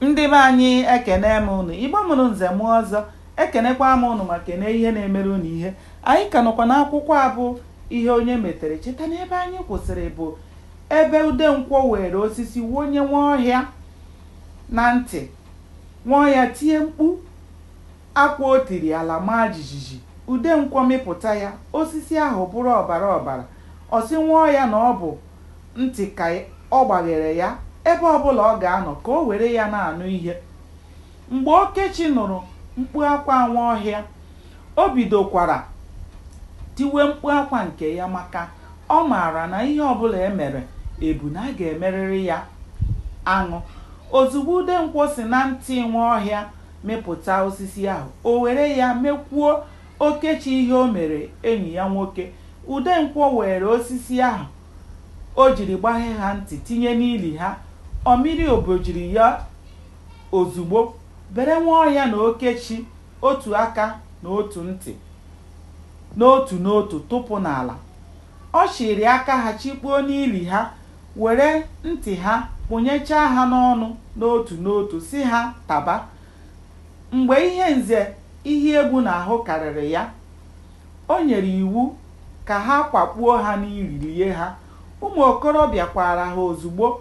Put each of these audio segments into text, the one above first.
Ndị be anyị ekene m unu, Igbo mụrụ nze m ọzọ, ekenekwa m unu ma kene ihe na-emere unu ihe. Anyị ka nọkwa n'akwụkwọ a bụ ihe onye metere. Cheta na ebe anyị kwụsịrị bụ ebe Udenkwọ were osisi wonye Nwaọhịa na ntị. Nwaọhịa tie mkpu akwa o tiri ala maa jijiji. Udenkwọ mịpụta ya, osisi ahụ bụrụ ọbara ọbara. Ọ sị Nwaọhịa na ọ bụ ntị ka ọ gbaghere ya ebe ọbụla ọ ga-anọ ka o were ya na-anụ ihe. Mgbe Okechi nụrụ mkpu akwa Nwaọhịa, o bidokwara tiwe mkpu akwa nke ya, maka ọ maara na ihe ọbụla emere ebu na a ga-emerịrị ya aṅụ. Ozugbo Udenkwọ si na ntị Nwaọhịa mịpụta osisi ahụ, o were ya mekwuo Okechi ihe o mere enyi ya nwoke. Udenkwọ were osisi ahụ o jiri gbaghe ha ntị tinye n'ili ha. Ọmịrị obojiri ya ozugbo bere Nwaọhịa na Okechi otu aka na otu ntị, n'otu n'otu tụpụ n'ala. Ọ chịrị aka ha chikpuo n'ili ha, were ntị ha kpụnyechaa ha n'ọnụ n'otu n'otu si ha taba. Mgbe ihe nze ihe egwu n'ahụ karịrị ya, o nyere iwu ka ha kwakpuo ha n'ili lie ha. Ụmụ okorobịa kwara ha ozugbo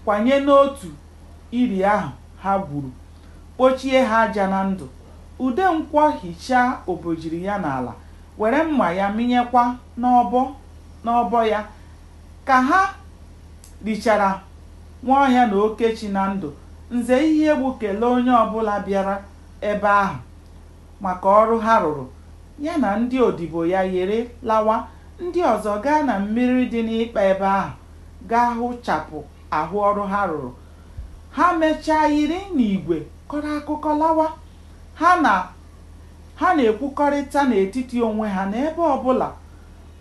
kwanye n'otu ili ahụ ha gwuru, kpochie ha aja na ndụ. Udenkwọ hichaa obojiri ya n'ala, were mma ya mịnyekwa n'ọbọ ya. Ka ha richara Nwaọhịa na Okechi na ndụ, nze ihe egwu kelee onye ọbụla bịara ebe ahụ maka ọrụ ha rụrụ, ya na ndị odibo ya yere lawa. Ndị ọzọ gaa na mmiri dị n'ịkpa ebe ahụ gaa hụchapụ ahụ ọrụ ha rụrụ. Ha mechaa yiri n'igwe kọrọ akụkọ lawa. Ha na-ekwukọrịta n'etiti onwe ha na ebe ọbụla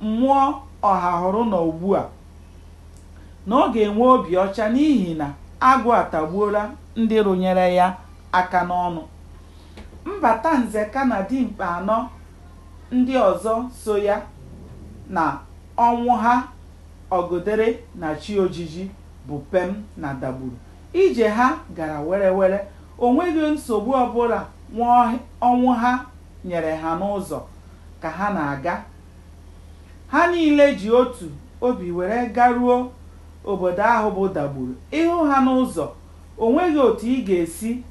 mmụọ ọha hụrụ nọ ugbu a na ọ ga-enwe obi ọcha n'ihi na agụ atagbuola ndị rụnyere ya aka n'ọnụ. Mbata nze ka na dimkpa anọ ndị ọzọ so ya na ọnwụ ha, Ọgụdere na Chi Ojiji bụ Pem na Dagburu. Ije ha gara were were, o nweghị nsogbu ọbụla ọnwụ ha nyere ha n'ụzọ ka ha na-aga. Ha niile ji otu obi were garuo obodo ahụ bụ Dagburu. Ịhụ ha n'ụzọ, o nweghị otu ị ga-esi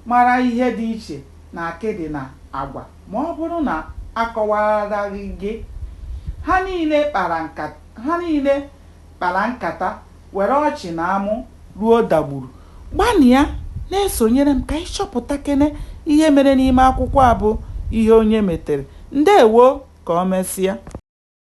mara ihe dị iche na akịdị na agwa ma ọ bụrụ na akọwaraghị gị. Ha niile kpara nkata were ọchị na amụ ruo Dagburu. Gbanịa na-esonyere m ka anyị chọpụta kene ihe mere n'ime akwụkwọ a bụ ihe onye metere. Ndewo, ka o mesịa.